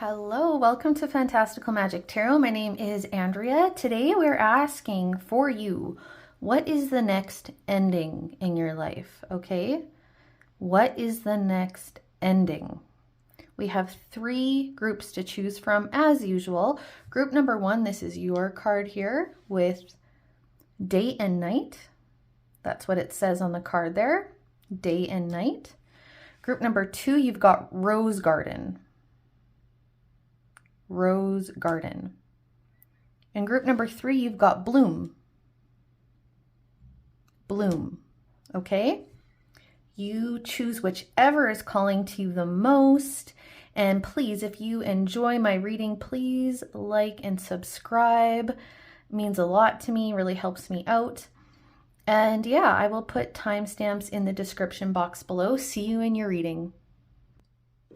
Hello, welcome to Fantastical Magic Tarot. My name is Andrea. Today we're asking for you, what is the next ending in your life? Okay? What is the next ending? We have 3 groups to choose from as usual. Group number 1, this is your card here with day and night. That's what it says on the card there, day and night. Group number 2, you've got rose garden. Rose garden. And group number 3, you've got bloom. Bloom. Okay? You choose whichever is calling to you the most. And please, if you enjoy my reading, please like and subscribe. It means a lot to me, really helps me out. And yeah, I will put timestamps in the description box below. See you in your reading.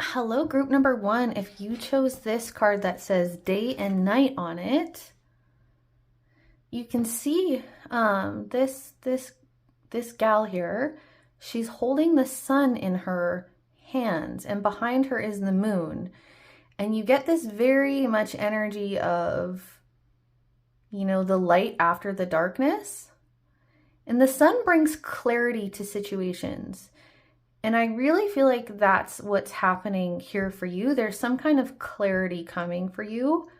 Hello, group number 1. If you chose this card that says day and night on it, you can see this gal here. She's holding the sun in her hands, and behind her is the moon. And you get this very much energy of, you know, the light after the darkness. And the sun brings clarity to situations. And I really feel like that's what's happening here for you. There's some kind of clarity coming for you.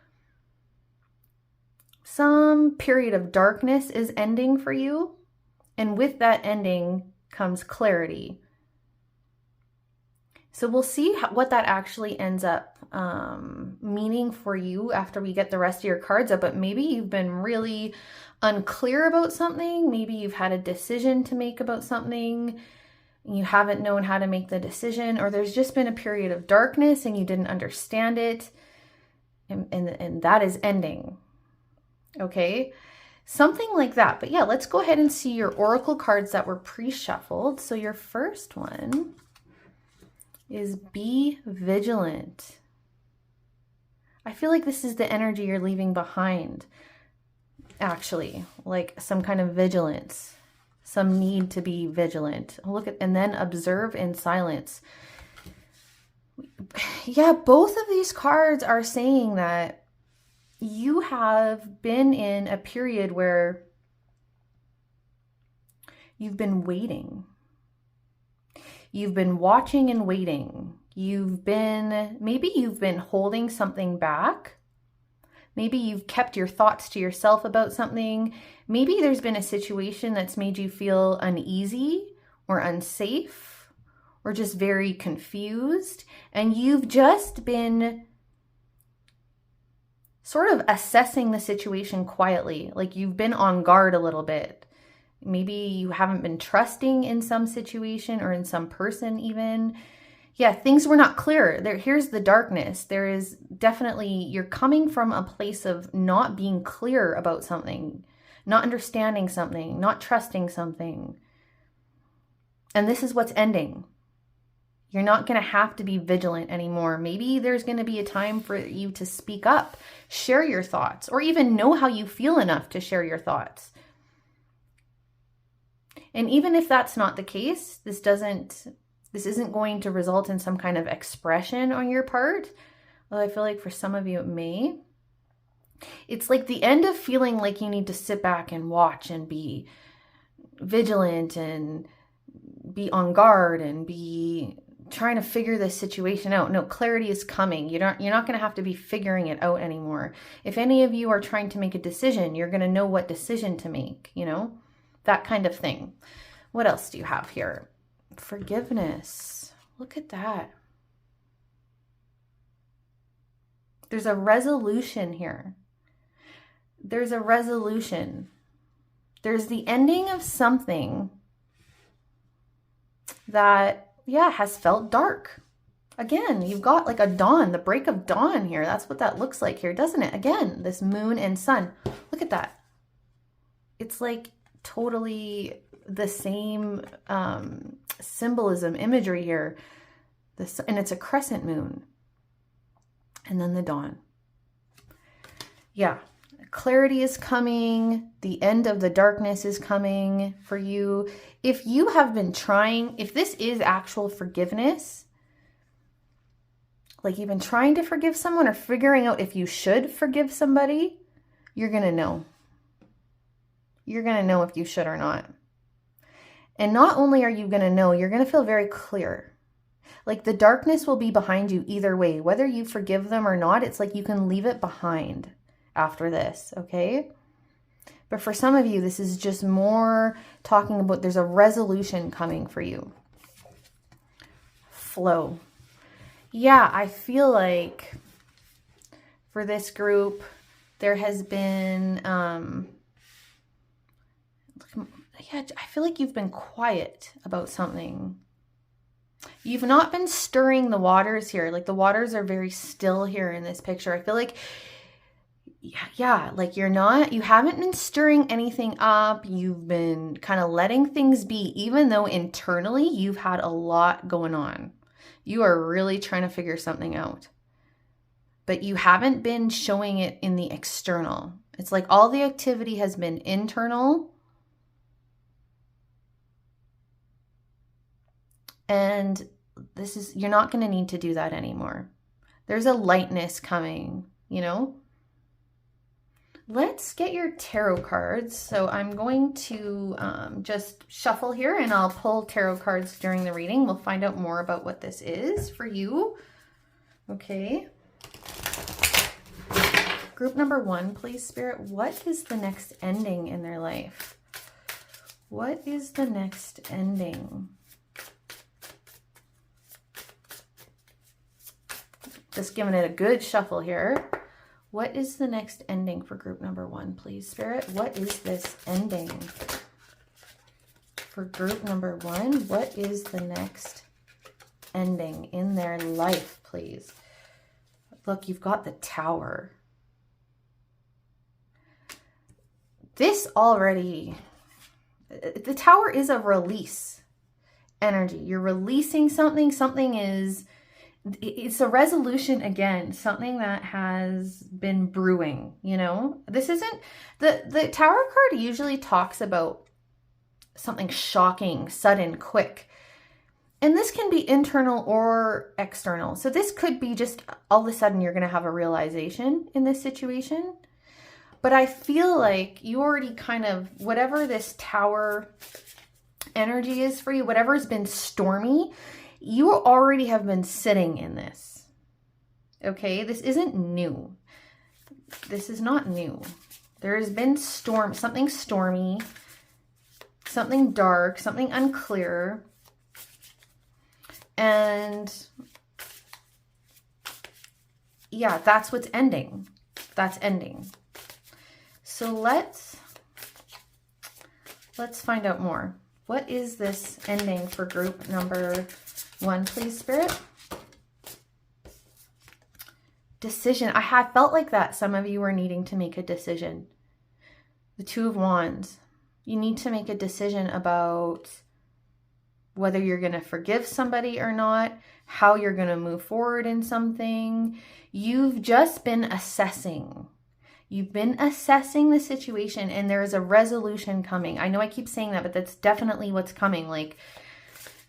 Some period of darkness is ending for you. And with that ending comes clarity. So we'll see what that actually ends up meaning for you after we get the rest of your cards up. But maybe you've been really unclear about something. Maybe you've had a decision to make about something. You haven't known how to make the decision, or there's just been a period of darkness and you didn't understand it, and that is ending. Okay, something like that. But yeah, let's go ahead and see your oracle cards that were pre-shuffled. So your first one is be vigilant. I feel like this is the energy you're leaving behind, actually, like some kind of vigilance. Some need to be vigilant. Look at, and then observe in silence. Yeah, both of these cards are saying that you have been in a period where you've been waiting. You've been watching and waiting. Maybe you've been holding something back. Maybe you've kept your thoughts to yourself about something. Maybe there's been a situation that's made you feel uneasy or unsafe or just very confused. And you've just been sort of assessing the situation quietly. Like you've been on guard a little bit. Maybe you haven't been trusting in some situation or in some person even. Yeah, things were not clear. Here's the darkness. There is definitely, you're coming from a place of not being clear about something, not understanding something, not trusting something. And this is what's ending. You're not going to have to be vigilant anymore. Maybe there's going to be a time for you to speak up, share your thoughts, or even know how you feel enough to share your thoughts. And even if that's not the case, this isn't going to result in some kind of expression on your part. Although I feel like for some of you it may. It's like the end of feeling like you need to sit back and watch and be vigilant and be on guard and be trying to figure this situation out. No, clarity is coming. You're not going to have to be figuring it out anymore. If any of you are trying to make a decision, you're going to know what decision to make, you know, that kind of thing. What else do you have here? Forgiveness. Look at that. There's a resolution here. There's a resolution. There's the ending of something that, yeah, has felt dark. Again, you've got like a dawn, the break of dawn here. That's what that looks like here, doesn't it? Again, this moon and sun. Look at that. It's like totally the same symbolism, imagery here. And it's a crescent moon. And then the dawn. Yeah, clarity is coming. The end of the darkness is coming for you. If you have been trying, if this is actual forgiveness, like you've been trying to forgive someone or figuring out if you should forgive somebody, you're going to know. You're going to know if you should or not. And not only are you going to know, you're going to feel very clear. Like the darkness will be behind you either way. Whether you forgive them or not, it's like you can leave it behind after this, okay? But for some of you, this is just more talking about there's a resolution coming for you. Flow. Yeah, I feel like for this group, there has been, I feel like you've been quiet about something. You've not been stirring the waters here. Like the waters are very still here in this picture. I feel like, like you haven't been stirring anything up. You've been kind of letting things be, even though internally you've had a lot going on. You are really trying to figure something out. But you haven't been showing it in the external. It's like all the activity has been internal. And you're not going to need to do that anymore. There's a lightness coming, you know? Let's get your tarot cards. So I'm going to just shuffle here and I'll pull tarot cards during the reading. We'll find out more about what this is for you. Okay. Group number 1, please, Spirit. What is the next ending in their life? What is the next ending? Just giving it a good shuffle here. What is the next ending for group number 1, please, Spirit? What is this ending for group number 1? What is the next ending in their life, please? Look, you've got the Tower. This already, the Tower is a release energy. You're releasing something. It's a resolution again, something that has been brewing, you know? This isn't, the Tower card usually talks about something shocking, sudden, quick. And this can be internal or external. So this could be just all of a sudden you're going to have a realization in this situation. But I feel like you already kind of, whatever this Tower energy is for you, whatever has been stormy, you already have been sitting in this. Okay, this isn't new. This is not new. There has been something stormy, something dark, something unclear. And yeah, that's what's ending. That's ending. So let's find out more. What is this ending for group number 1, please, Spirit? Decision. I had felt like that. Some of you were needing to make a decision. The 2 of Wands. You need to make a decision about whether you're going to forgive somebody or not, how you're going to move forward in something. You've just been assessing. You've been assessing the situation and there is a resolution coming. I know I keep saying that, but that's definitely what's coming. Like,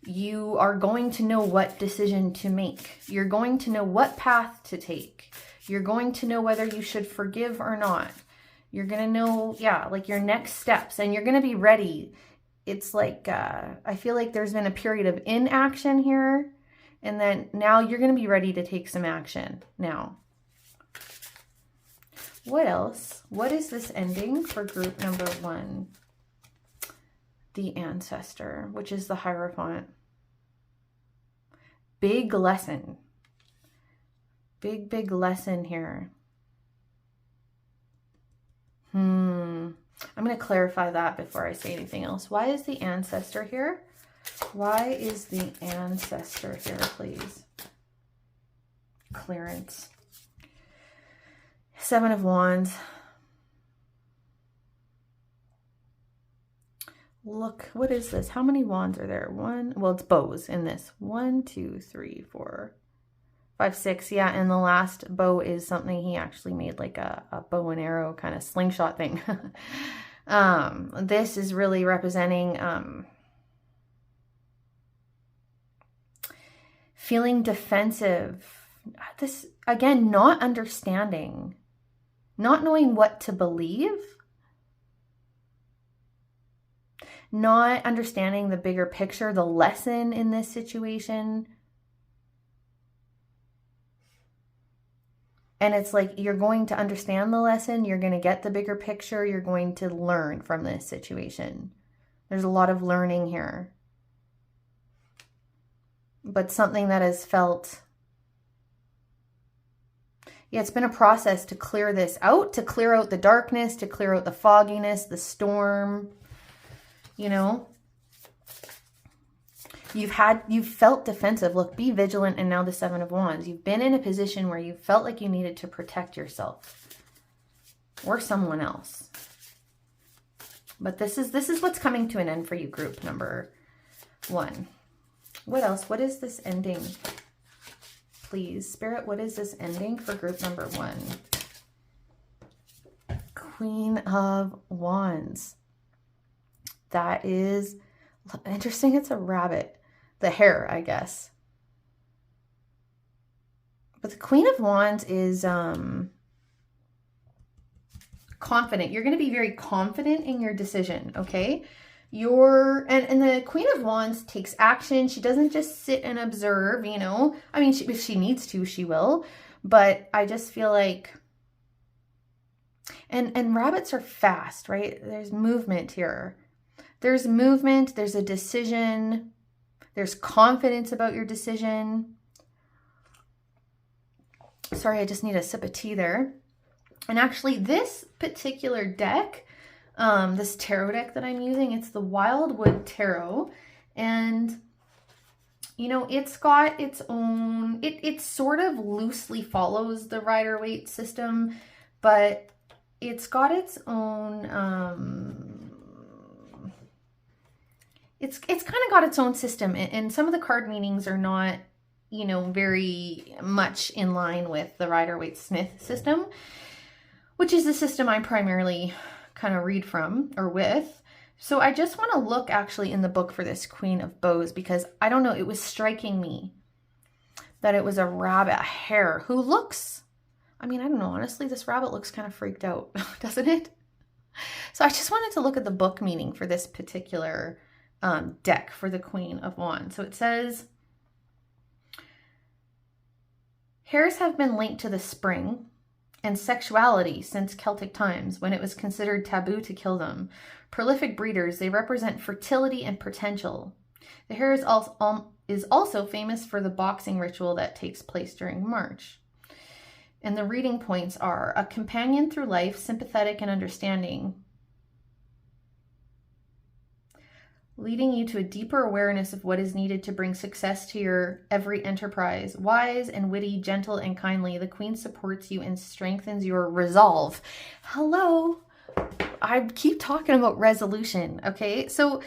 you are going to know what decision to make. You're going to know what path to take. You're going to know whether you should forgive or not. You're going to know, like your next steps, and you're going to be ready. It's like, I feel like there's been a period of inaction here, and then now you're going to be ready to take some action now. What else? What is this ending for group number 1? The Ancestor, which is the Hierophant. Big lesson. Big lesson here. I'm going to clarify that before I say anything else. Why is the Ancestor here? Why is the Ancestor here, please? Clearance. 7 of Wands. Look, what is this? How many wands are there? Well, it's bows in this. 1, 2, 3, 4, 5, 6. Yeah, and the last bow is something he actually made, like a bow and arrow kind of slingshot thing. This is really representing feeling defensive, this, again, not understanding, not knowing what to believe, not understanding the bigger picture, the lesson in this situation. And it's like, you're going to understand the lesson, you're going to get the bigger picture, you're going to learn from this situation. There's a lot of learning here. But something that has felt, yeah, it's been a process to clear this out, to clear out the darkness, to clear out the fogginess, the storm, you know. You've felt defensive. Look, be vigilant. And now the Seven of Wands. You've been in a position where you felt like you needed to protect yourself or someone else. But this is what's coming to an end for you, group number 1. What else? What is this ending? Please, Spirit, what is this ending for group number 1? Queen of Wands. That is interesting. It's a rabbit. The hare, I guess. But the Queen of Wands is confident. You're going to be very confident in your decision, okay? And the Queen of Wands takes action. She doesn't just sit and observe, you know. I mean, if she needs to, she will. But I just feel like, and rabbits are fast, right? There's movement here. There's movement. There's a decision. There's confidence about your decision. Sorry, I just need a sip of tea there. And actually, this particular deck, this tarot deck that I'm using, it's the Wildwood Tarot. And, you know, it's got its own, it sort of loosely follows the Rider-Waite system, but it's got its own, it's kind of got its own system. And some of the card meanings are not, you know, very much in line with the Rider-Waite-Smith system, which is the system I primarily kind of read from or with. So I just want to look actually in the book for this Queen of Bows, because I don't know, it was striking me that it was a rabbit, a hare, who looks, I mean, I don't know, honestly, this rabbit looks kind of freaked out, doesn't it? So I just wanted to look at the book meaning for this particular deck for the Queen of Wands. So it says, hares have been linked to the spring and sexuality since Celtic times, when it was considered taboo to kill them. Prolific breeders, they represent fertility and potential. The hare is also famous for the boxing ritual that takes place during March. And the reading points are: a companion through life, sympathetic and understanding, leading you to a deeper awareness of what is needed to bring success to your every enterprise. Wise and witty, gentle and kindly, the Queen supports you and strengthens your resolve. Hello. I keep talking about resolution, okay? So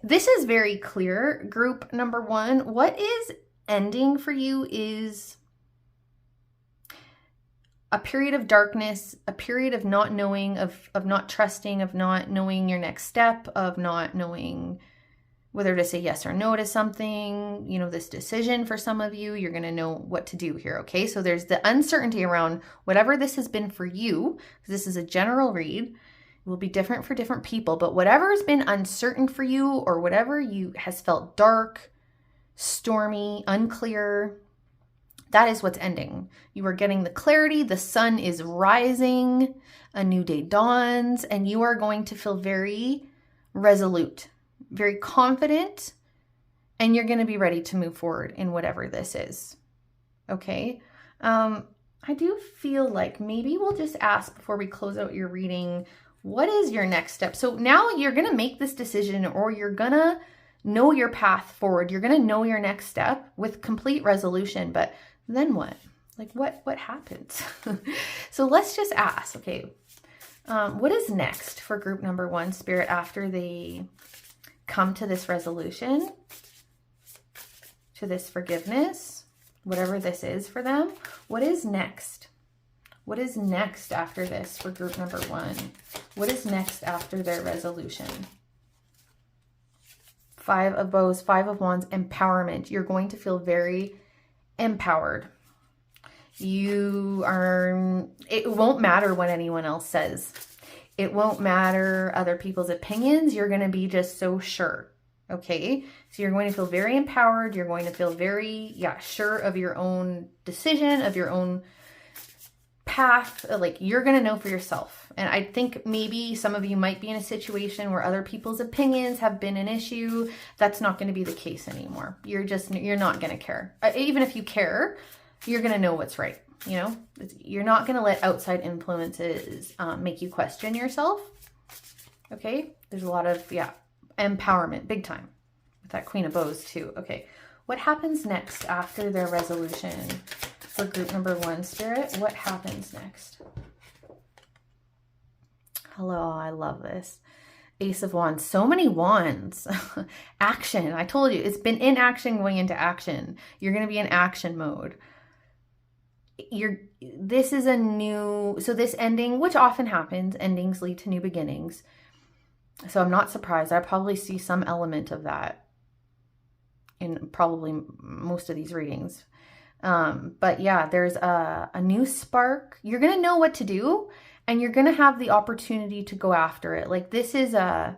this is very clear, group number 1. What is ending for you is a period of darkness, a period of not knowing, of not trusting, of not knowing your next step, of not knowing whether to say yes or no to something. You know, this decision for some of you, you're going to know what to do here, okay? So there's the uncertainty around whatever this has been for you. This is a general read. It will be different for different people, but whatever has been uncertain for you, or whatever you has felt dark, stormy, unclear, that is what's ending. You are getting the clarity. The sun is rising. A new day dawns, and you are going to feel very resolute, very confident, and you're going to be ready to move forward in whatever this is. Okay. I do feel like maybe we'll just ask before we close out your reading, what is your next step? So now you're going to make this decision, or you're going to know your path forward. You're going to know your next step with complete resolution, but then what? Like what happens? So let's just ask, okay, what is next for group number 1, Spirit, after they come to this resolution, to this forgiveness, whatever this is for them? What is next? What is next after this for group number 1? What is next after their resolution? 5 of Bows, 5 of Wands, empowerment. You're going to feel very empowered. It won't matter what anyone else says. It won't matter other people's opinions. You're going to be just so sure. Okay. So you're going to feel very empowered. You're going to feel very, sure of your own decision, of your own path. Like, you're going to know for yourself. And I think maybe some of you might be in a situation where other people's opinions have been an issue. That's not going to be the case anymore. You're not going to care. Even if you care, you're going to know what's right. You know, you're not going to let outside influences make you question yourself. Okay. There's a lot of, empowerment, big time, with that Queen of Bows too. Okay. What happens next after their resolution for group number 1, Spirit? What happens next? Hello. I love this. Ace of Wands. So many wands. Action. I told you, it's been in action going into action. You're going to be in action mode. This is so this ending, which often happens, endings lead to new beginnings. So I'm not surprised. I probably see some element of that in probably most of these readings. But yeah, there's a new spark. You're going to know what to do, and you're going to have the opportunity to go after it. Like, this is you're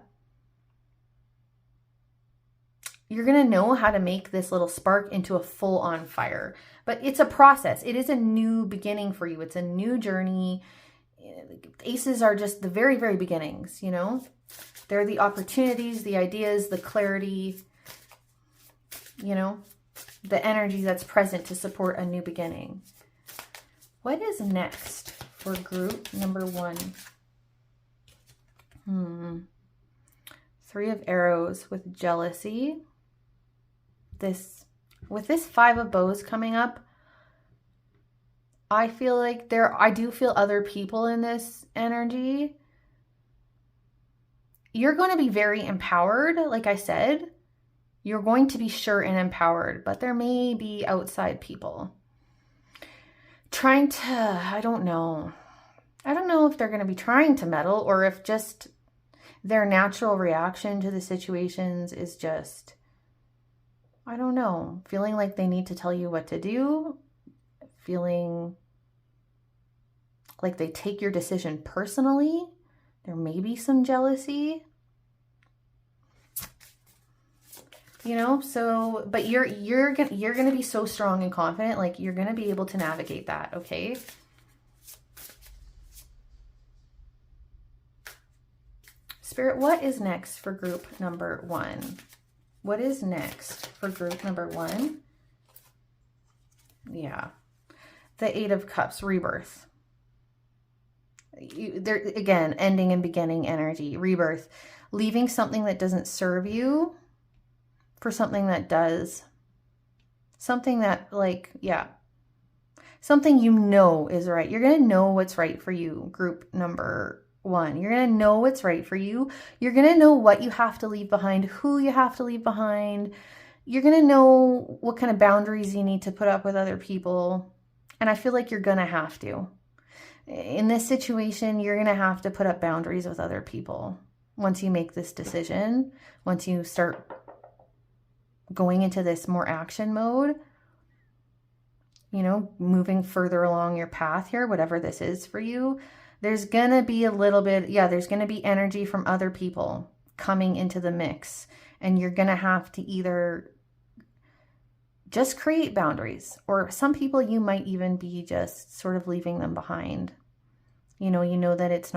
going to know how to make this little spark into a full-on fire. But it's a process. It is a new beginning for you. It's a new journey. Aces are just the very, very beginnings, you know? They're the opportunities, the ideas, the clarity, you know, the energy that's present to support a new beginning. What is next for group number 1? 3 of Arrows with jealousy. With this 5 of Bows coming up, I feel like I do feel other people in this energy. You're going to be very empowered. Like I said, you're going to be sure and empowered, but there may be outside people trying to, I don't know if they're going to be trying to meddle, or if just their natural reaction to the situations is just, I don't know, feeling like they need to tell you what to do, feeling like they take your decision personally. There may be some jealousy, you know, so, but you're going to be so strong and confident. Like, you're going to be able to navigate that. Okay. Spirit, what is next for group number 1? What is next for group number 1? Yeah. The 8 of Cups, rebirth. There again, ending and beginning energy, rebirth, leaving something that doesn't serve you for something that does, something that, like, something you know is right. You're going to know what's right for you, group number 1. You're going to know what's right for you. You're going to know what you have to leave behind, who you have to leave behind. You're going to know what kind of boundaries you need to put up with other people. And I feel like you're going to have to. In this situation, you're going to have to put up boundaries with other people. Once you make this decision, once you start going into this more action mode, you know, moving further along your path here, whatever this is for you, there's going to be a little bit, there's going to be energy from other people coming into the mix. And you're going to have to either just create boundaries, or some people you might even be just sort of leaving them behind. You know that it's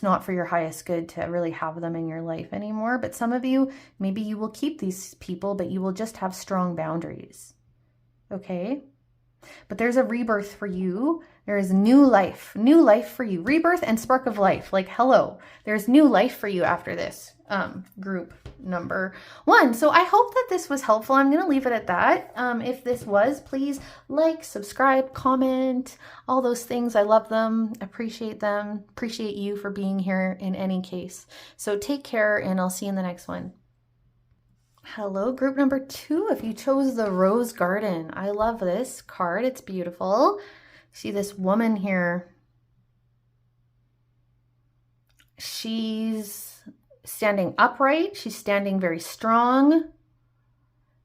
not for your highest good to really have them in your life anymore. But some of you, maybe you will keep these people, but you will just have strong boundaries. Okay? But there's a rebirth for you. There is new life for you. Rebirth and spark of life. Like, hello, there's new life for you after this, group number 1. So I hope that this was helpful. I'm going to leave it at that. If this was, please like, subscribe, comment, all those things. I love them. Appreciate them. Appreciate you for being here in any case. So take care, and I'll see you in the next one. Hello, group number 2. If you chose the Rose Garden, I love this card. It's beautiful. See this woman here. She's standing upright. She's standing very strong.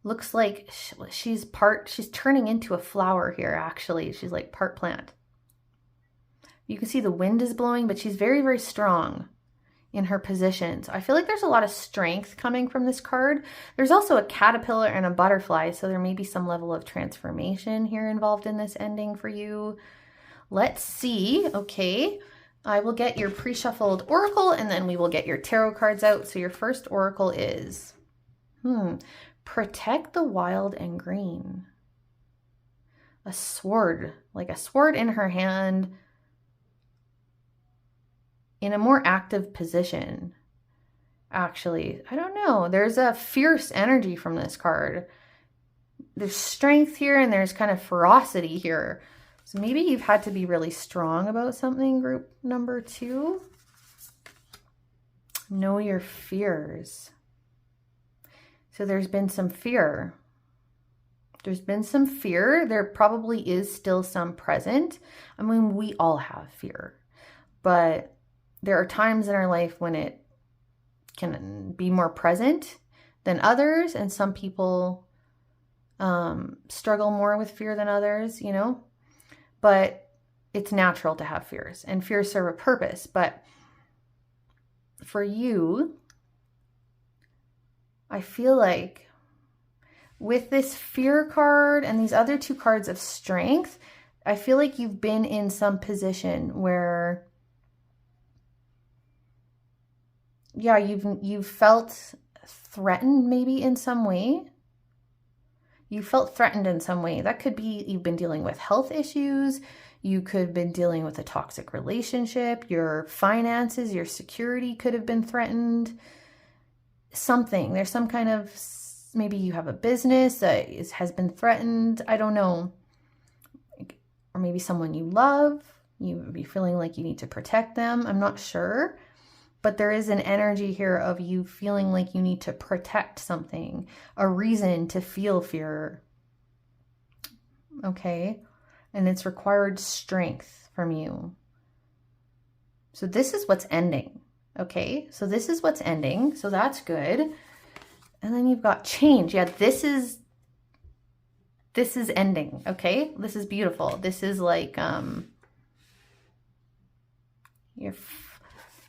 Looks like she's turning into a flower here, actually. She's like part plant. You can see the wind is blowing, but she's very, very strong in her positions. I feel like there's a lot of strength coming from this card. There's also a caterpillar and a butterfly, so there may be some level of transformation here involved in this ending for you. Let's see. Okay, I will get your pre-shuffled oracle, and then we will get your tarot cards out. So your first oracle is, protect the wild and green. A sword, like a sword in her hand, in a more active position. Actually, I don't know. There's a fierce energy from this card. There's strength here and there's kind of ferocity here. So maybe you've had to be really strong about something, group number 2. Know your fears. So there's been some fear. There's been some fear. There probably is still some present. I mean, we all have fear, but there are times in our life when it can be more present than others, and some people struggle more with fear than others, you know, but it's natural to have fears, and fears serve a purpose. But for you, I feel like with this fear card and these other 2 cards of strength, I feel like you've been in some position where, yeah, you've felt threatened maybe in some way. You felt threatened in some way. That could be you've been dealing with health issues. You could have been dealing with a toxic relationship. Your finances, your security could have been threatened. Something. There's some kind of, maybe you have a business that has been threatened. I don't know. Or maybe someone you love. You would be feeling like you need to protect them. I'm not sure. But there is an energy here of you feeling like you need to protect something, a reason to feel fear. Okay? And it's required strength from you. So this is what's ending. Okay? So this is what's ending. So that's good. And then you've got change. Yeah, this is ending. Okay? This is beautiful. This is like,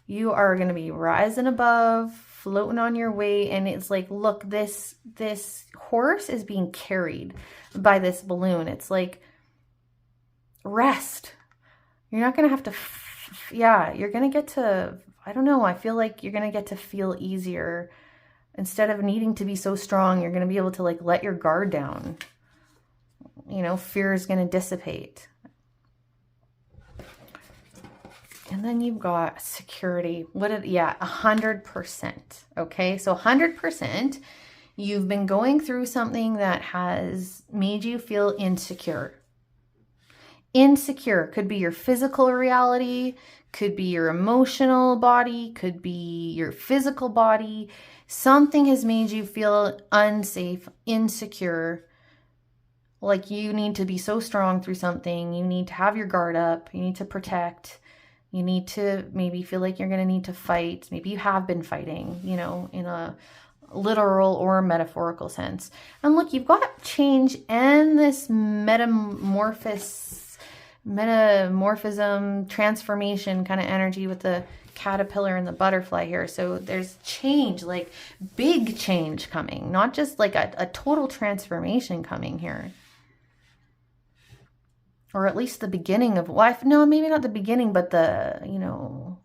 you are going to be rising above, floating on your way. And it's like, look, this horse is being carried by this balloon. It's like, rest. You're not going to have to, you're going to get to, I don't know. I feel like you're going to get to feel easier. Instead of needing to be so strong, you're going to be able to like let your guard down. You know, fear is going to dissipate. And then you've got security. 100%. Okay, so 100%, you've been going through something that has made you feel insecure. Insecure could be your physical reality, could be your emotional body, could be your physical body. Something has made you feel unsafe, insecure, like you need to be so strong through something. You need to have your guard up. You need to protect. You need to maybe feel like you're going to need to fight. Maybe you have been fighting, you know, in a literal or metaphorical sense. And look, you've got change and this metamorphism, transformation kind of energy with the caterpillar and the butterfly here. So there's change, like big change coming, not just like a total transformation coming here. Or at least the beginning of life. No, maybe not the beginning, but the, you know,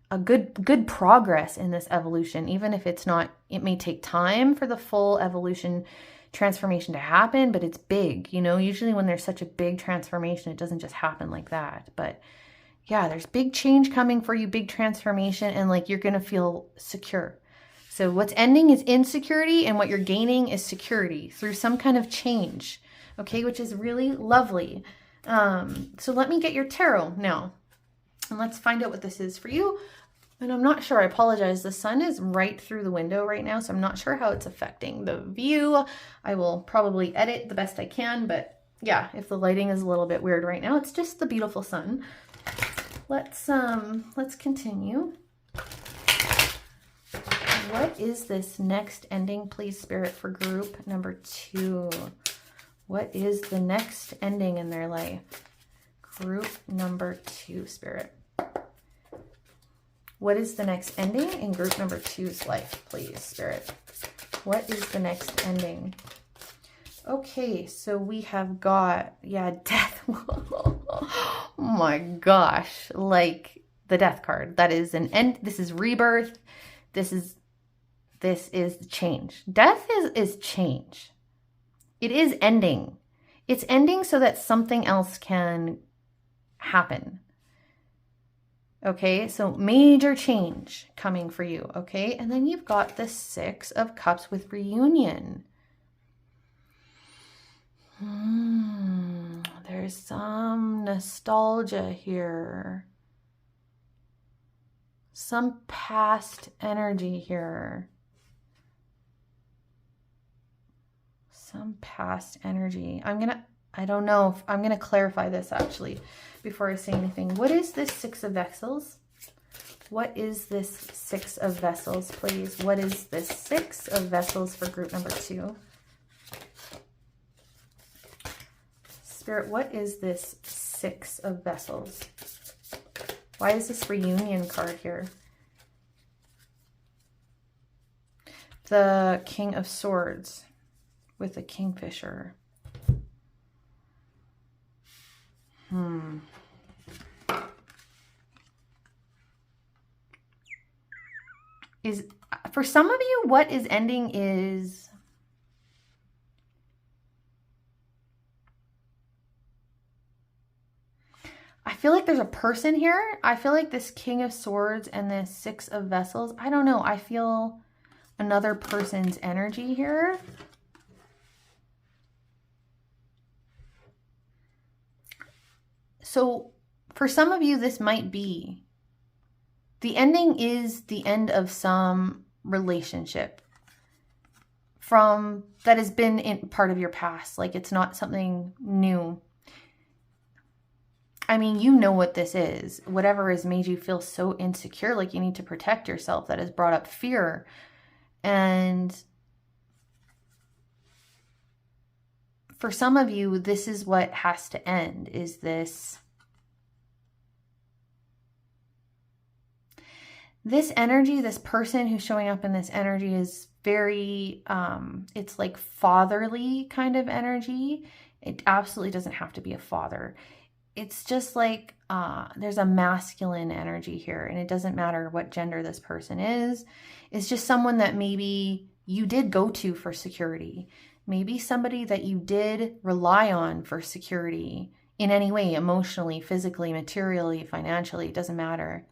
a good progress in this evolution. Even if it's not, it may take time for the full evolution transformation to happen, but it's big. You know, usually when there's such a big transformation, it doesn't just happen like that. But yeah, there's big change coming for you, big transformation, and like you're going to feel secure. So what's ending is insecurity, and what you're gaining is security through some kind of change. Okay, which is really lovely. So let me get your tarot now, and let's find out what this is for you. And I'm not sure, I apologize. The sun is right through the window right now, so I'm not sure how it's affecting the view. I will probably edit the best I can, but yeah, if the lighting is a little bit weird right now, it's just the beautiful sun. Let's continue. what is this next ending, please, Spirit, for group number 2? What is the next ending in their life? Group number 2, Spirit. What is the next ending in group number 2's life, please, Spirit? What is the next ending? Okay, so we have got, yeah, death. Oh my gosh, like the death card. That is an end. This is rebirth. This is change. Death is change. It is ending. It's ending so that something else can happen. Okay, so major change coming for you. Okay, and then you've got the 6 of Cups with reunion. There's some nostalgia here. Some past energy here. Some past energy. I don't know if I'm going to clarify this actually before I say anything. What is this 6 of Vessels? What is this 6 of Vessels, please? What is this 6 of Vessels for group number 2? Spirit, what is this 6 of Vessels? Why is this reunion card here? The King of Swords with the Kingfisher. For some of you, what is ending is I feel like there's a person here. I feel like this King of Swords and this 6 of Vessels, I don't know. I feel another person's energy here. So for some of you, this might be the ending is the end of some relationship that has been in part of your past. Like it's not something new. I mean, you know what this is. Whatever has made you feel so insecure, like you need to protect yourself, that has brought up fear. And for some of you, this is what has to end, is this energy, this person who's showing up in this energy is very, it's like fatherly kind of energy. It absolutely doesn't have to be a father. It's just like there's a masculine energy here, and it doesn't matter what gender this person is. It's just someone that maybe you did go to for security. Maybe somebody that you did rely on for security in any way, emotionally, physically, materially, financially, it doesn't matter.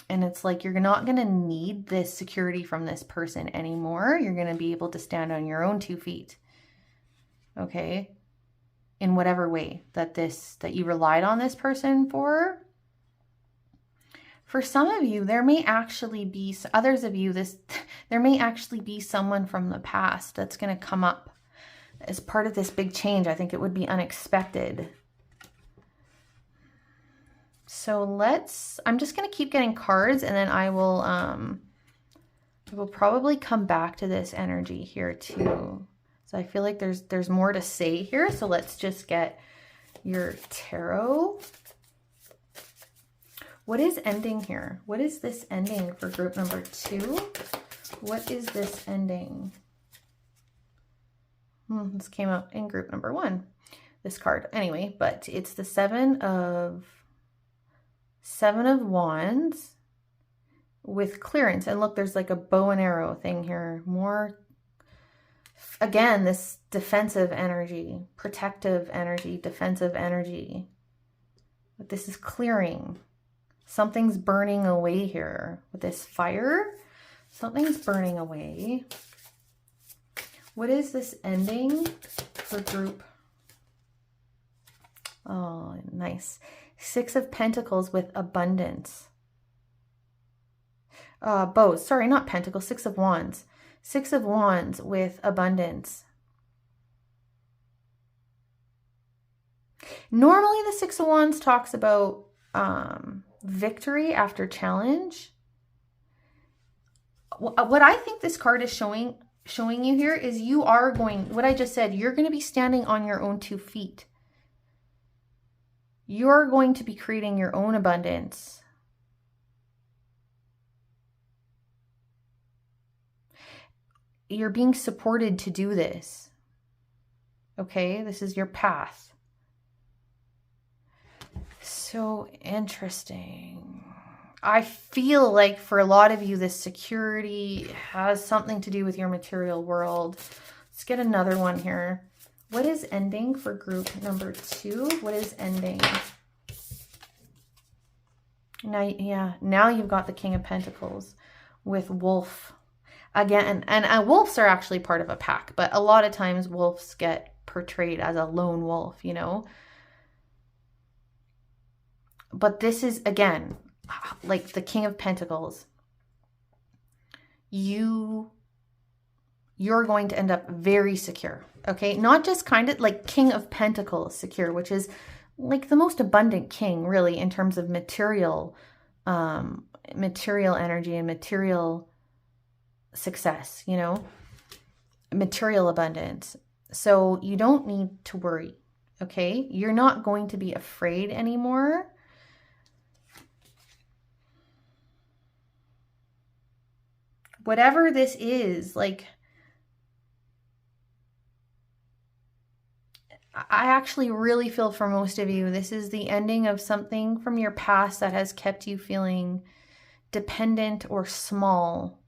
And it's like you're not going to need this security from this person anymore. You're going to be able to stand on your own 2 feet. Okay? In whatever way that you relied on this person for. For some of you, there may actually be, others of you, there may actually be someone from the past that's going to come up as part of this big change. I think it would be unexpected. So I'm just going to keep getting cards, and then I will probably come back to this energy here too. So I feel like there's more to say here. So let's just get your tarot. What is ending here? What is this ending for group number 2? What is this ending? This came out in group number 1, this card. Anyway, but it's the 7 of Wands with clearance. And look, there's like a bow and arrow thing here. More, again, this defensive energy, protective energy, defensive energy. But this is clearing. Something's burning away here. With this fire, something's burning away. What is this ending for group? Oh, nice. 6 of Pentacles with abundance. Bows. Sorry, not Pentacles. 6 of Wands. 6 of Wands with abundance. Normally, the 6 of Wands talks about Victory after challenge. What I think this card is showing you here is you are going, what I just said, you're going to be standing on your own 2 feet. You're going to be creating your own abundance. You're being supported to do this. Okay, this is your path. So interesting. I feel like for a lot of you, this security has something to do with your material world. Let's get another one here. What is ending for group number 2? What is ending? Now you've got the King of Pentacles with wolf. Again, and wolves are actually part of a pack, but a lot of times wolves get portrayed as a lone wolf, you know? But this is, again, like the King of Pentacles. You're going to end up very secure, okay? Not just kind of like King of Pentacles secure, which is like the most abundant king, really, in terms of material energy and material success, you know, material abundance. So you don't need to worry, okay? You're not going to be afraid anymore. Whatever this is, like, I actually really feel for most of you, this is the ending of something from your past that has kept you feeling dependent or small,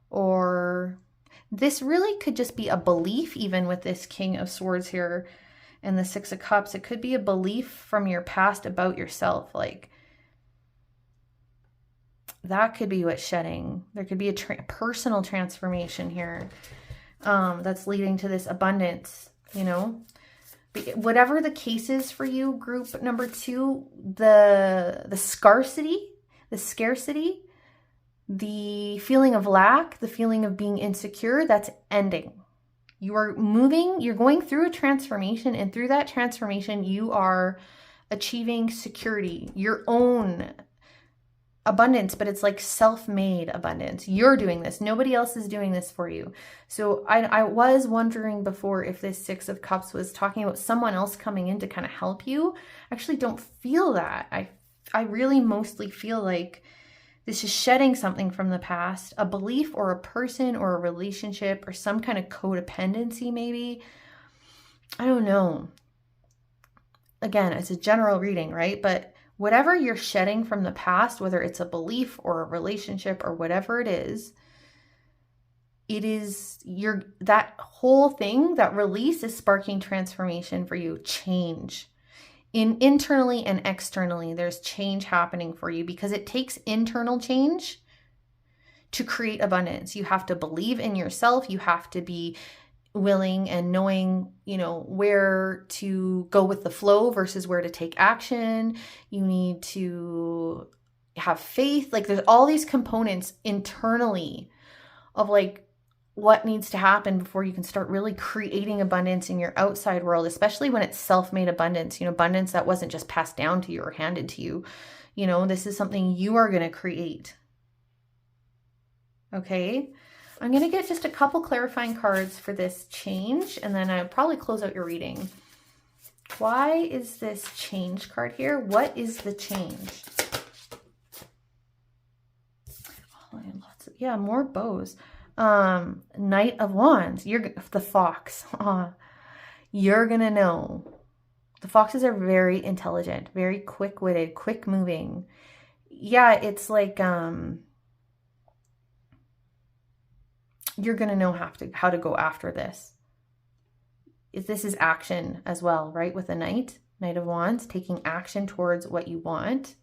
or this really could just be a belief, even with this King of Swords here and the 6 of Cups. It could be a belief from your past about yourself. Like, that could be what's shedding. There could be a personal transformation here that's leading to this abundance, you know. Whatever the case is for you, group number 2, the scarcity, the scarcity, the feeling of lack, the feeling of being insecure, that's ending. You are moving, you're going through a transformation, and through that transformation, you are achieving security, your own abundance, but it's like self-made abundance. You're doing this. Nobody else is doing this for you. So I was wondering before if this 6 of Cups was talking about someone else coming in to kind of help you. I actually don't feel that. I really mostly feel like this is shedding something from the past, a belief or a person or a relationship or some kind of codependency maybe. I don't know. Again, it's a general reading, right? But whatever you're shedding from the past, whether it's a belief or a relationship or whatever it is that whole thing, that release is sparking transformation for you, change. Internally and externally, there's change happening for you because it takes internal change to create abundance. You have to believe in yourself. You have to be willing and knowing, you know, where to go with the flow versus where to take action. You need to have faith. Like, there's all these components internally of like what needs to happen before you can start really creating abundance in your outside world, especially when it's self-made abundance, you know, abundance that wasn't just passed down to you or handed to you. You know, this is something you are going to create. Okay. I'm going to get just a couple clarifying cards for this change, and then I'll probably close out your reading. Why is this change card here? What is the change? Oh, more bows. Knight of Wands. You're the fox. You're going to know. The foxes are very intelligent, very quick-witted, quick-moving. Yeah, it's like... you're going to know how to go after this. This is action as well, right? With the Knight of Wands, taking action towards what you want,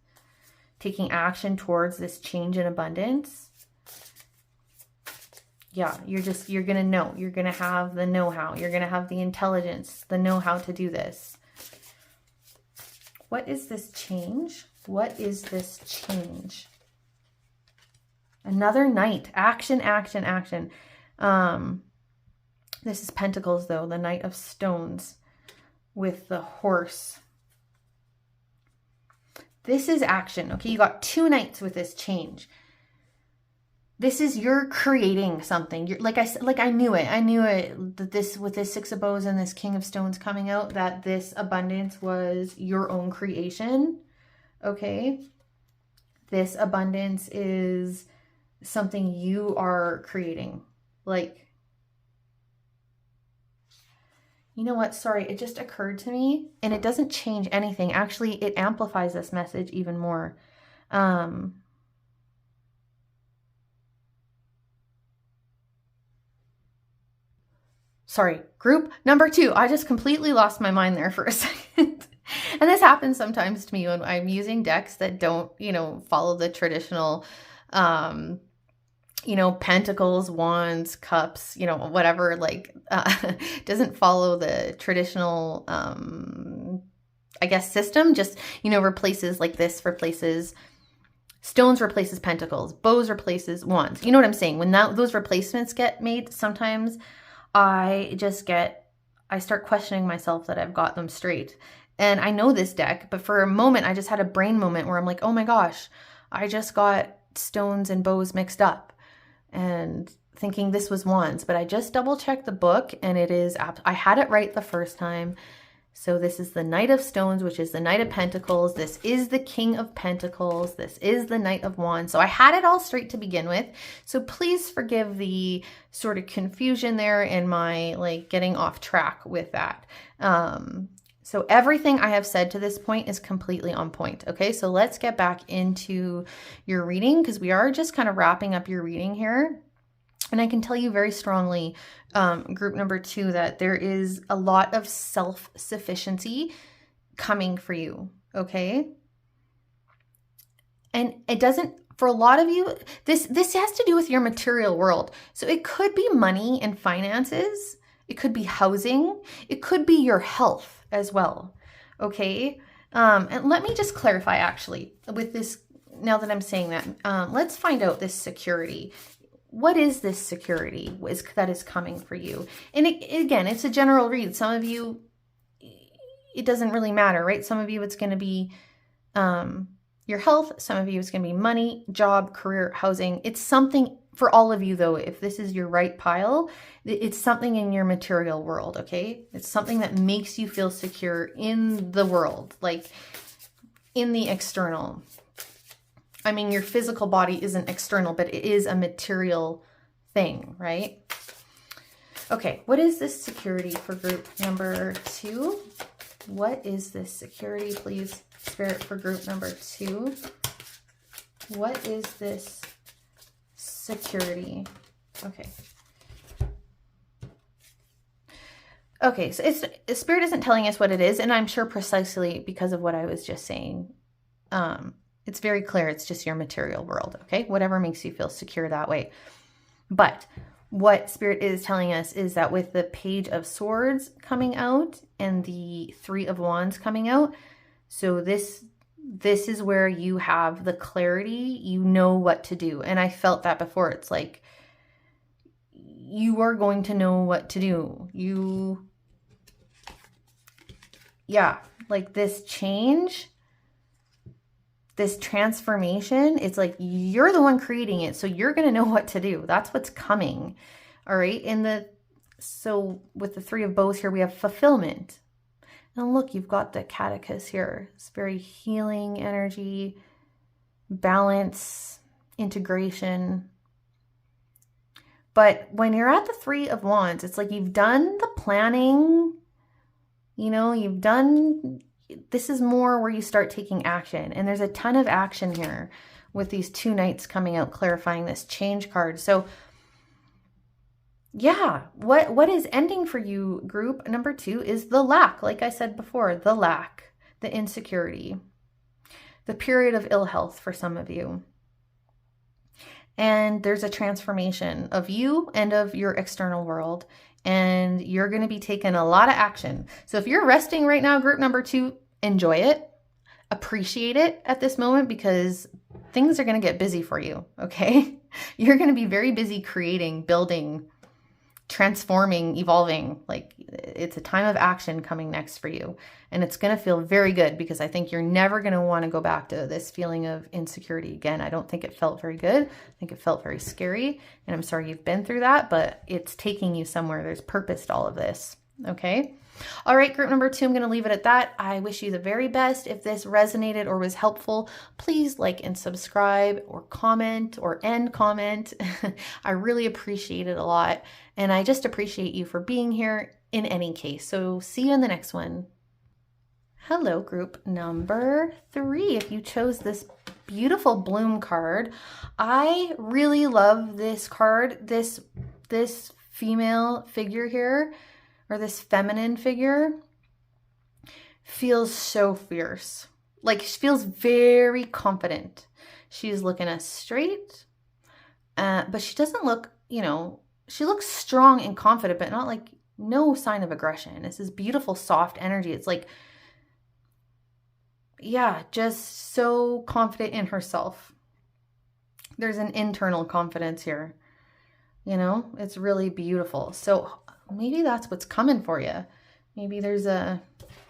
taking action towards this change in abundance. Yeah, you're going to know. You're going to have the know-how. You're going to have the intelligence, the know-how to do this. What is this change? What is this change? Another Knight. Action, action, action. This is Pentacles, though. The Knight of Stones with the horse. This is action. Okay, you got 2 knights with this change. This is you're creating something. You're like I knew it. I knew it that this with this 6 of bows and this King of Stones coming out, that this abundance was your own creation. Okay? This abundance is something you are creating. Like, you know what? Sorry, it just occurred to me, and it doesn't change anything. Actually, it amplifies this message even more. Sorry, group number 2. I just completely lost my mind there for a second. And this happens sometimes to me when I'm using decks that don't, follow the traditional, pentacles, wands, cups, whatever, doesn't follow the traditional, system, just, replaces like this, replaces stones, replaces pentacles, bows replaces wands. You know what I'm saying? When those replacements get made, sometimes I start questioning myself that I've got them straight. And I know this deck, but for a moment, I just had a brain moment where I'm like, oh my gosh, I just got stones and bows mixed up and thinking this was wands, but I just double checked the book and it is, I had it right the first time. So this is the Knight of Stones, which is the Knight of Pentacles. This is the King of Pentacles. This is the Knight of Wands. So I had it all straight to begin with. So please forgive the sort of confusion there and my getting off track with that. So everything I have said to this point is completely on point. Okay, so let's get back into your reading because we are just kind of wrapping up your reading here. And I can tell you very strongly, group number 2, that there is a lot of self-sufficiency coming for you, okay? And it doesn't, for a lot of you, this has to do with your material world. So it could be money and finances. It could be housing. It could be your health as well, okay? And let me just clarify, actually, with this, now that I'm saying that, let's find out this security. What is this security that is coming for you? And again, it's a general read. Some of you, it doesn't really matter, right? Some of you, it's going to be your health. Some of you, it's going to be money, job, career, housing. It's something for all of you, though. If this is your right pile, it's something in your material world, okay? It's something that makes you feel secure in the world, like in the external. I mean, your physical body isn't external, but it is a material thing, right? Okay, what is this security for group number 2? What is this security, please, Spirit, for group number 2? What is this security? Okay. Okay, so Spirit isn't telling us what it is, and I'm sure precisely because of what I was just saying. It's very clear. It's just your material world, okay? Whatever makes you feel secure that way. But what Spirit is telling us is that with the Page of Swords coming out and the 3 of Wands coming out, so this is where you have the clarity, you know what to do. And I felt that before. It's like you are going to know what to do. Yeah, like this change, this transformation, it's like you're the one creating it. So you're going to know what to do. That's what's coming. All right. So with the 3 of bows here, we have fulfillment. And look, you've got the catechus here. It's very healing energy, balance, integration. But when you're at the 3 of Wands, it's like you've done the planning, this is more where you start taking action. And there's a ton of action here with these 2 knights coming out, clarifying this change card. So yeah, what is ending for you, group number 2, is the lack. Like I said before, the lack, the insecurity, the period of ill health for some of you. And there's a transformation of you and of your external world. And you're going to be taking a lot of action. So if you're resting right now, group number 2, enjoy it, appreciate it at this moment, because things are going to get busy for you, okay? You're going to be very busy creating, building, transforming, evolving. Like it's a time of action coming next for you. And it's going to feel very good, because I think you're never going to want to go back to this feeling of insecurity again. I don't think it felt very good. I think it felt very scary. And I'm sorry you've been through that, but it's taking you somewhere. There's purpose to all of this. Okay. All right, group number 2, I'm going to leave it at that. I wish you the very best. If this resonated or was helpful, please like and subscribe, or comment, or end comment. I really appreciate it a lot. And I just appreciate you for being here in any case. So see you in the next one. Hello, group number 3. If you chose this beautiful bloom card, I really love this card. This female figure here, or this feminine figure, feels so fierce. Like, she feels very confident. She's looking us straight, but she doesn't look, she looks strong and confident, but not like, no sign of aggression. This is beautiful, soft energy. It's like, yeah, just so confident in herself. There's an internal confidence here. It's really beautiful. So maybe that's what's coming for you. Maybe there's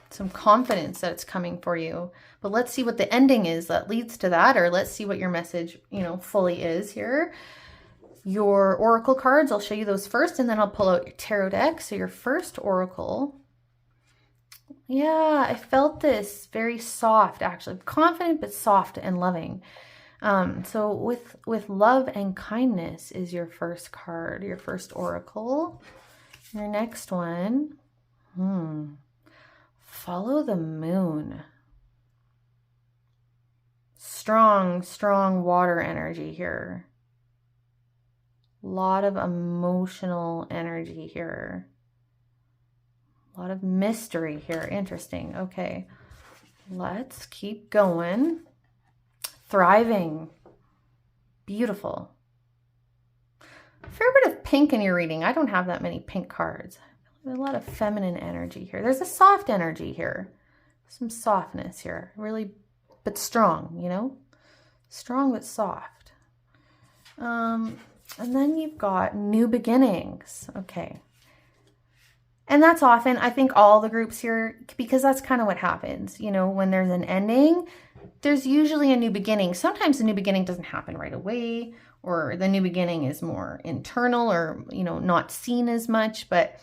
some confidence that it's coming for you. But let's see what the ending is that leads to that, or let's see what your message, fully is here. Your oracle cards, I'll show you those first, and then I'll pull out your tarot deck. So your first oracle. Yeah, I felt this very soft, actually. Confident, but soft and loving. So with love and kindness is your first card, your first oracle. Your next one, follow the moon. Strong, strong water energy here. A lot of emotional energy here. A lot of mystery here. Interesting. Okay, let's keep going. Thriving. Beautiful. A fair bit of pink in your reading. I don't have that many pink cards. There's a lot of feminine energy here. There's a soft energy here. Some softness here. Really, but strong, Strong but soft. And then you've got new beginnings. Okay. And that's often, I think, all the groups here, because that's kind of what happens. When there's an ending, there's usually a new beginning. Sometimes the new beginning doesn't happen right away, or the new beginning is more internal, or, not seen as much, but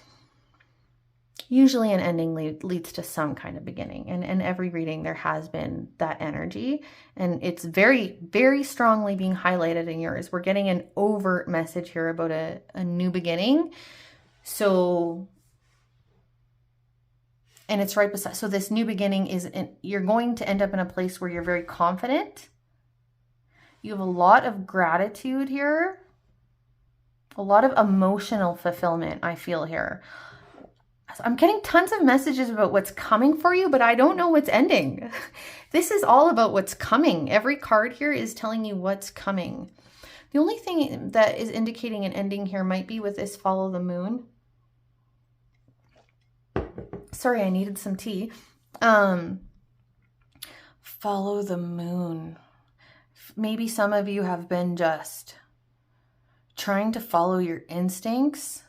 usually an ending leads to some kind of beginning. And in every reading, there has been that energy, and it's very, very strongly being highlighted in yours. We're getting an overt message here about a new beginning. So, and it's right beside, so this new beginning you're going to end up in a place where you're very confident. You have a lot of gratitude here. A lot of emotional fulfillment, I feel here. I'm getting tons of messages about what's coming for you, but I don't know what's ending. This is all about what's coming. Every card here is telling you what's coming. The only thing that is indicating an ending here might be with this follow the moon. Sorry, I needed some tea. Follow the moon. Maybe some of you have been just trying to follow your instincts,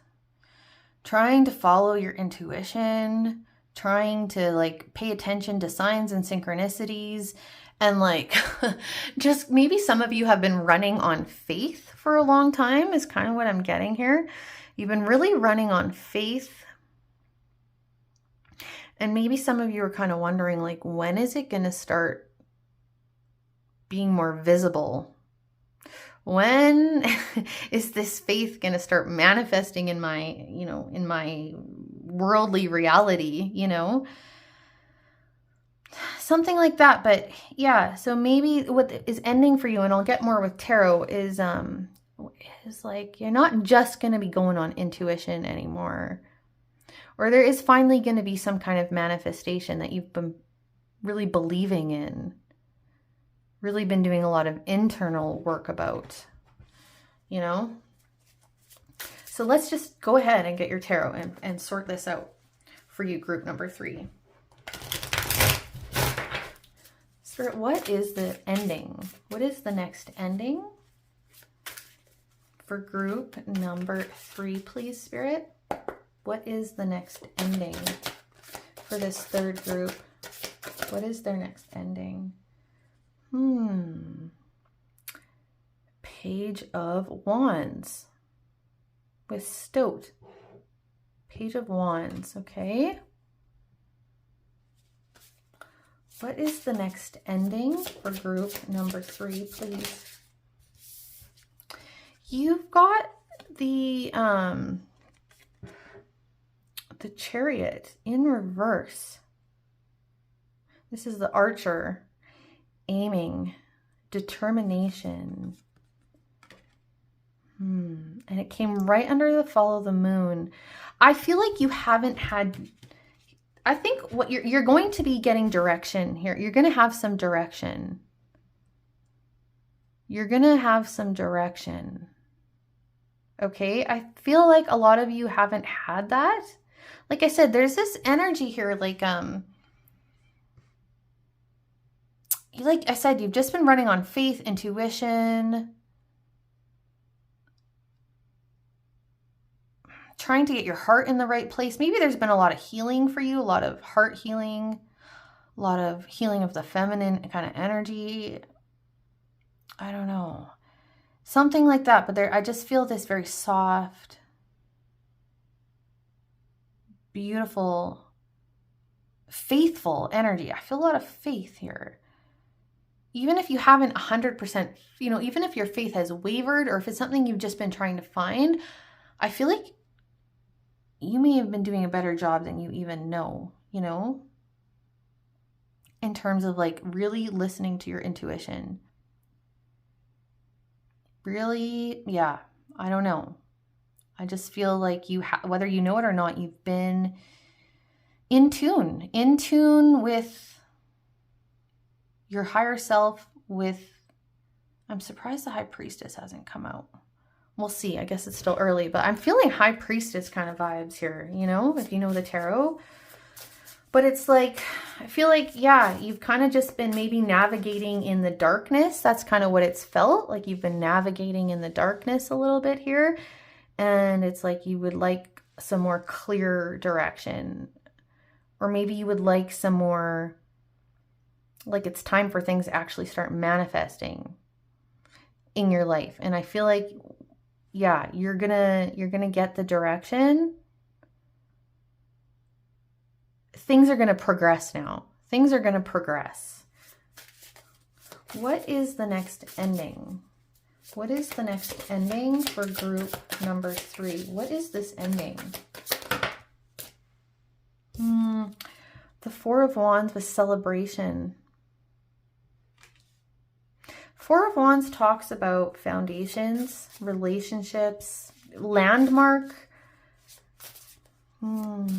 trying to follow your intuition, trying to pay attention to signs and synchronicities. And just maybe some of you have been running on faith for a long time is kind of what I'm getting here. You've been really running on faith. And maybe some of you are kind of wondering, when is it going to start being more visible? When is this faith going to start manifesting in my, in my worldly reality, Something like that. But yeah, so maybe what is ending for you, and I'll get more with tarot, is you're not just going to be going on intuition anymore. Or there is finally going to be some kind of manifestation that you've been really believing in, really been doing a lot of internal work about, So let's just go ahead and get your tarot and sort this out for you, group number 3. Spirit, what is the ending? What is the next ending for group number 3, please, Spirit? What is the next ending for this third group? What is their next ending? Page of Wands with Stoat. Page of Wands, okay. What is the next ending for group number 3, please? You've got the Chariot in reverse. This is the Archer, aiming, determination. And it came right under the follow the moon. I feel like you haven't had, I think what you're going to be getting direction here. You're going to have some direction. You're going to have some direction. Okay? I feel like a lot of you haven't had that. Like I said, there's this energy here, like I said, you've just been running on faith, intuition, trying to get your heart in the right place. Maybe there's been a lot of healing for you, a lot of heart healing, a lot of healing of the feminine kind of energy. I don't know. Something like that. But I just feel this very soft, beautiful, faithful energy. I feel a lot of faith here. Even if you haven't 100%, even if your faith has wavered or if it's something you've just been trying to find, I feel like you may have been doing a better job than you even know, in terms of like really listening to your intuition. Really, yeah, I don't know. I just feel like whether you know it or not, you've been in tune with your higher self. I'm surprised the High Priestess hasn't come out. We'll see. I guess it's still early, but I'm feeling High Priestess kind of vibes here, if you know the tarot. But it's like, I feel like, yeah, you've kind of just been maybe navigating in the darkness. That's kind of what it's felt like. You've been navigating in the darkness a little bit here. And it's like you would like some more clear direction. Or maybe you would like some more, like it's time for things to actually start manifesting in your life. And I feel like, yeah, you're gonna get the direction. Things are gonna progress now. Things are gonna progress. What is the next ending? What is the next ending for group number 3? What is this ending? The Four of Wands with celebration. Four of Wands talks about foundations, relationships, landmark. What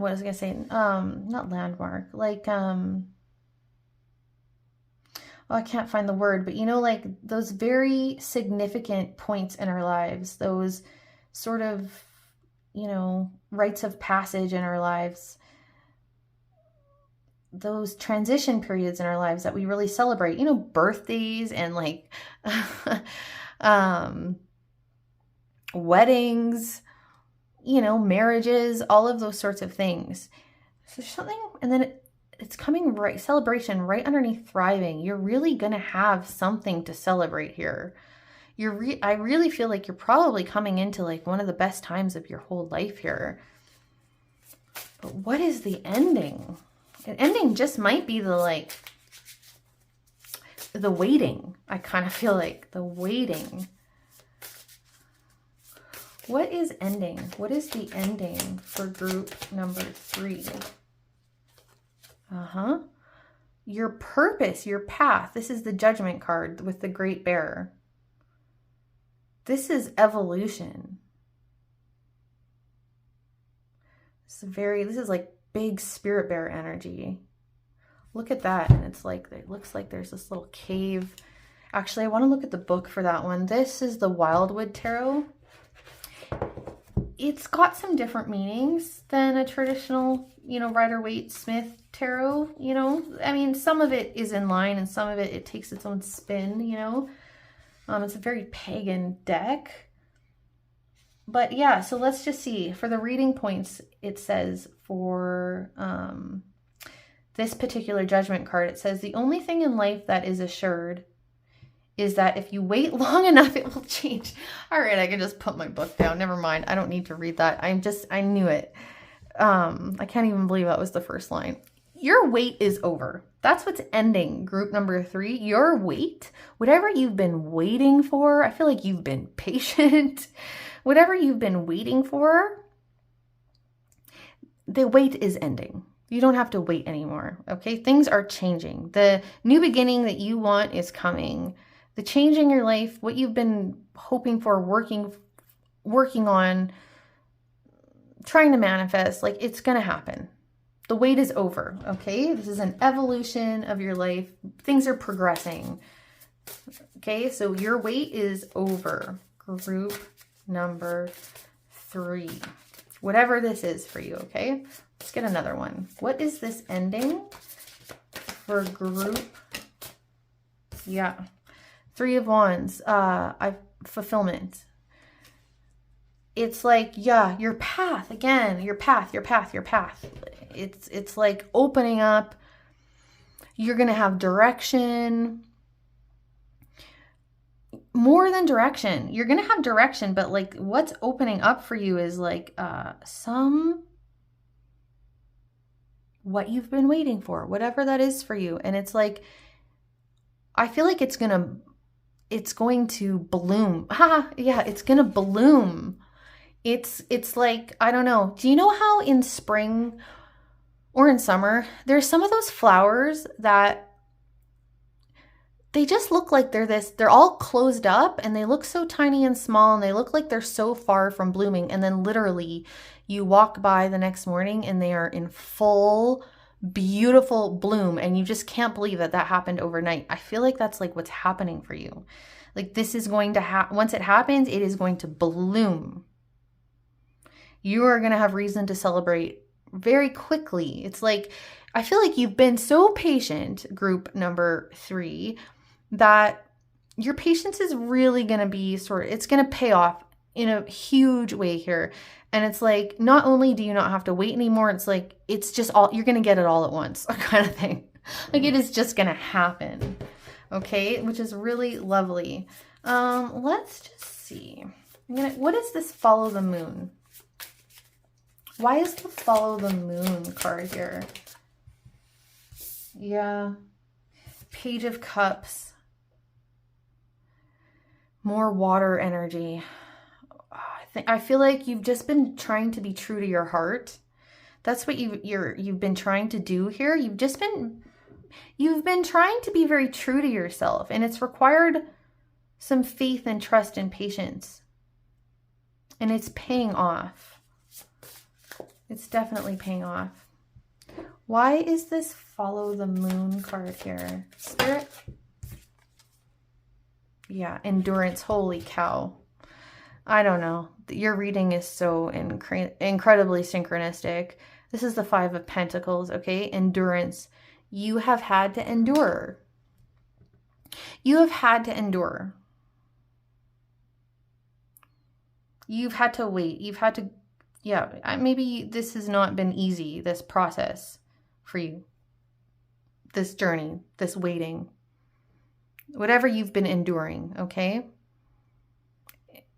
was I gonna say? Not landmark. Like I can't find the word, but like those very significant points in our lives, those sort of, rites of passage in our lives, those transition periods in our lives that we really celebrate, birthdays and like weddings, marriages, all of those sorts of things. So something, and then it's coming right, celebration right underneath thriving. You're really going to have something to celebrate here. I really feel like you're probably coming into like one of the best times of your whole life here. But what is the ending? An ending just might be the waiting. I kind of feel like the waiting. What is ending? What is the ending for group number 3? Your purpose, your path. This is the Judgment card with the Great Bear. This is evolution. This is like big spirit bear energy. Look at that. And it's like, it looks like there's this little cave. Actually, I want to look at the book for that one. This is the Wildwood Tarot. It's got some different meanings than a traditional, Rider-Waite-Smith tarot, I mean, some of it is in line and some of it takes its own spin, It's a very pagan deck. But yeah, so let's just see. For the reading points, it says for this particular judgment card, it says the only thing in life that is assured is that if you wait long enough, it will change. All right, I can just put my book down. Never mind. I don't need to read that. I knew it. I can't even believe that was the first line. Your wait is over. That's what's ending, group number 3. Your wait, whatever you've been waiting for, I feel like you've been patient. Whatever you've been waiting for, the wait is ending. You don't have to wait anymore, okay? Things are changing. The new beginning that you want is coming. The change in your life, what you've been hoping for, working on, trying to manifest, like it's going to happen. The wait is over, okay? This is an evolution of your life. Things are progressing, okay? So your wait is over, group number 3. Whatever this is for you, okay? Let's get another one. What is this ending for group? Yeah. 3 of Wands. Fulfillment. It's like, yeah, your path. Again, your path. It's like opening up. You're going to have direction. More than direction. You're going to have direction, but like what's opening up for you is like what you've been waiting for, whatever that is for you. And it's like, I feel like it's going to bloom. Yeah, it's going to bloom. It's like, I don't know. Do you know how in spring or in summer, there's some of those flowers that they just look like they're all closed up and they look so tiny and small and they look like they're so far from blooming. And then literally you walk by the next morning and they are in full, beautiful bloom. And you just can't believe that happened overnight. I feel like that's like what's happening for you. Like this is going to once it happens, it is going to bloom. You are going to have reason to celebrate very quickly. It's like, I feel like you've been so patient, group number 3, that your patience is really going to be it's going to pay off in a huge way here. And it's like, not only do you not have to wait anymore, it's like, it's just all, you're going to get it all at once kind of thing. Like it is just going to happen. Okay. Which is really lovely. Let's just see. What is this follow the moon? Why is the follow the moon card here? Yeah. Page of Cups. More water energy. I feel like you've just been trying to be true to your heart. That's what you've been trying to do here. You've been trying to be very true to yourself, and it's required some faith and trust and patience. And it's paying off. It's definitely paying off. Why is this follow the moon card here? Spirit? Yeah, endurance. Holy cow. I don't know. Your reading is so incredibly synchronistic. This is the 5 of Pentacles, okay? Endurance. You have had to endure. You have had to endure. You've had to wait. You've had to, yeah, maybe this has not been easy, this process for you. This journey, this waiting. Whatever you've been enduring, okay?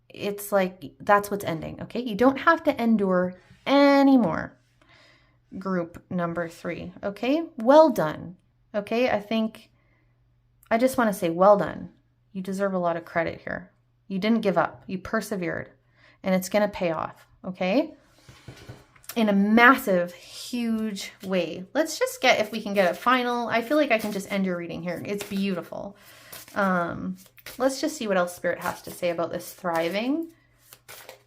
It's like, that's what's ending, okay? You don't have to endure anymore. Group number 3, okay? Well done, okay? I just want to say well done. You deserve a lot of credit here. You didn't give up. You persevered. And it's going to pay off, okay? In a massive, huge way. Let's just get, if we can get a final, I feel like I can just end your reading here. It's beautiful. Let's just see what else Spirit has to say about this thriving.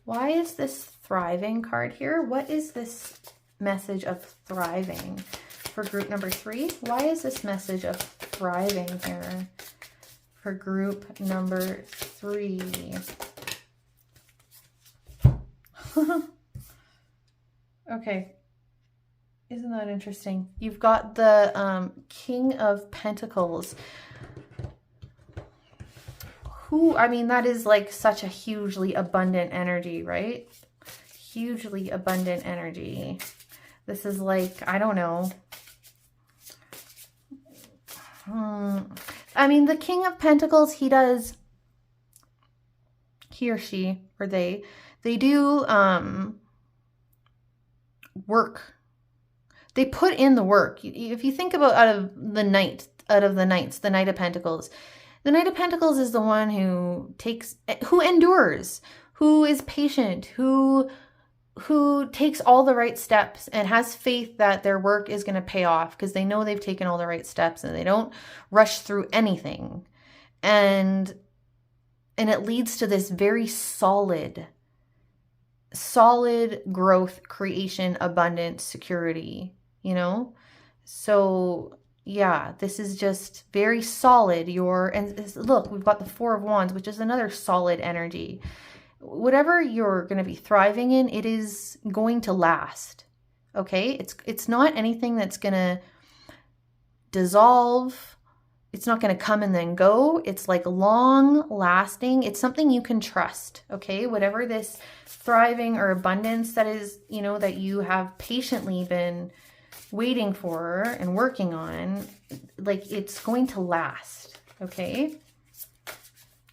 Why is this thriving card here? What is this message of thriving for group number 3? Why is this message of thriving here for group number 3? Okay. Isn't that interesting? You've got the King of Pentacles. I mean, that is like such a hugely abundant energy, right? Hugely abundant energy. This is like, I don't know. I mean, the King of Pentacles, he or she, or they do work. They put in the work. If you think about out of the Knight of Pentacles, the Knight of Pentacles is the one who endures, who is patient, who takes all the right steps and has faith that their work is going to pay off because they know they've taken all the right steps and they don't rush through anything. And it leads to this very solid growth, creation, abundance, security, you know? So yeah, this is just very solid. And look, we've got the Four of Wands, which is another solid energy. Whatever you're going to be thriving in, it is going to last. Okay? It's not anything that's going to dissolve. It's not going to come and then go. It's like long lasting. It's something you can trust. Okay? Whatever this thriving or abundance that is, you know, that you have patiently been waiting for and working on, like, it's going to last. Okay?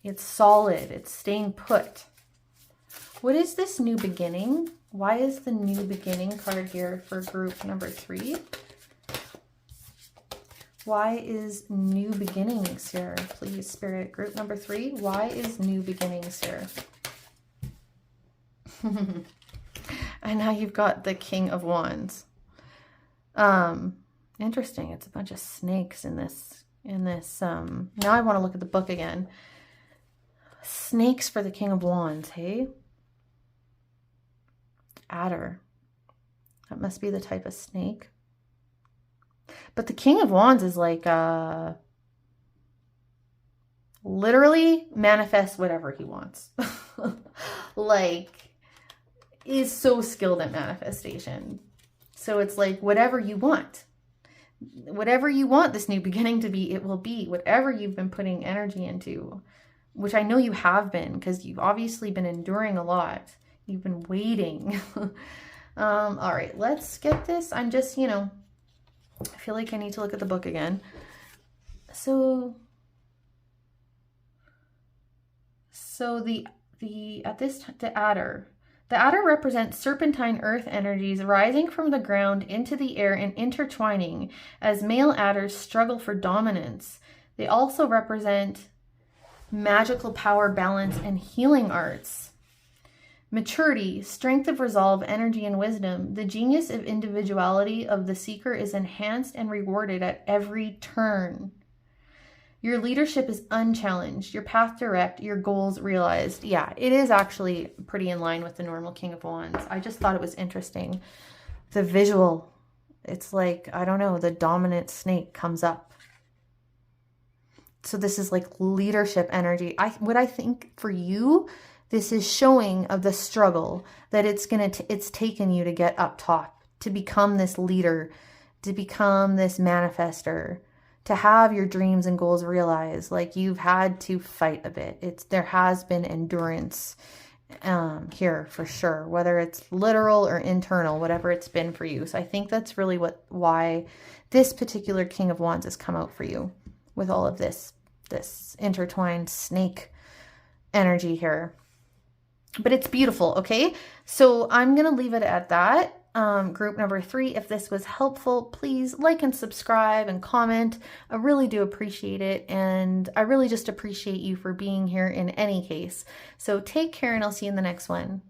It's solid. It's staying put. What is this new beginning? Why is the new beginning card here for group number 3? Why is new beginnings here? Please, Spirit. Group number 3. Why is new beginnings here? And now you've got the King of Wands. Interesting. It's a bunch of snakes in this. Now I want to look at the book again. Snakes for the King of Wands, hey? Adder. That must be the type of snake. But the King of Wands is like, literally manifest whatever he wants. Like, is so skilled at manifestation. So it's like, whatever you want. Whatever you want this new beginning to be, it will be. Whatever you've been putting energy into, which I know you have been, because you've obviously been enduring a lot. You've been waiting. All right, let's get this. I'm just, you know, I feel like I need to look at the book again. So the adder. The adder represents serpentine earth energies rising from the ground into the air and intertwining as male adders struggle for dominance. They also represent magical power, balance, and healing arts. Maturity, strength of resolve, energy, and wisdom. The genius of individuality of the seeker is enhanced and rewarded at every turn. Your leadership is unchallenged, your path direct, your goals realized. Yeah, it is actually pretty in line with the normal King of Wands. I just thought it was interesting. The visual, it's like, I don't know, the dominant snake comes up. So this is like leadership energy. What I think for you, this is showing of the struggle that it's taken you to get up top, to become this leader, to become this manifester, to have your dreams and goals realized. Like, you've had to fight a bit. There has been endurance here for sure, whether it's literal or internal, whatever it's been for you. So I think that's really why this particular King of Wands has come out for you with all of this intertwined snake energy here. But it's beautiful, okay? So I'm going to leave it at that. Group number 3, if this was helpful, please like and subscribe and comment. I really do appreciate it. And I really just appreciate you for being here in any case. So take care, and I'll see you in the next one.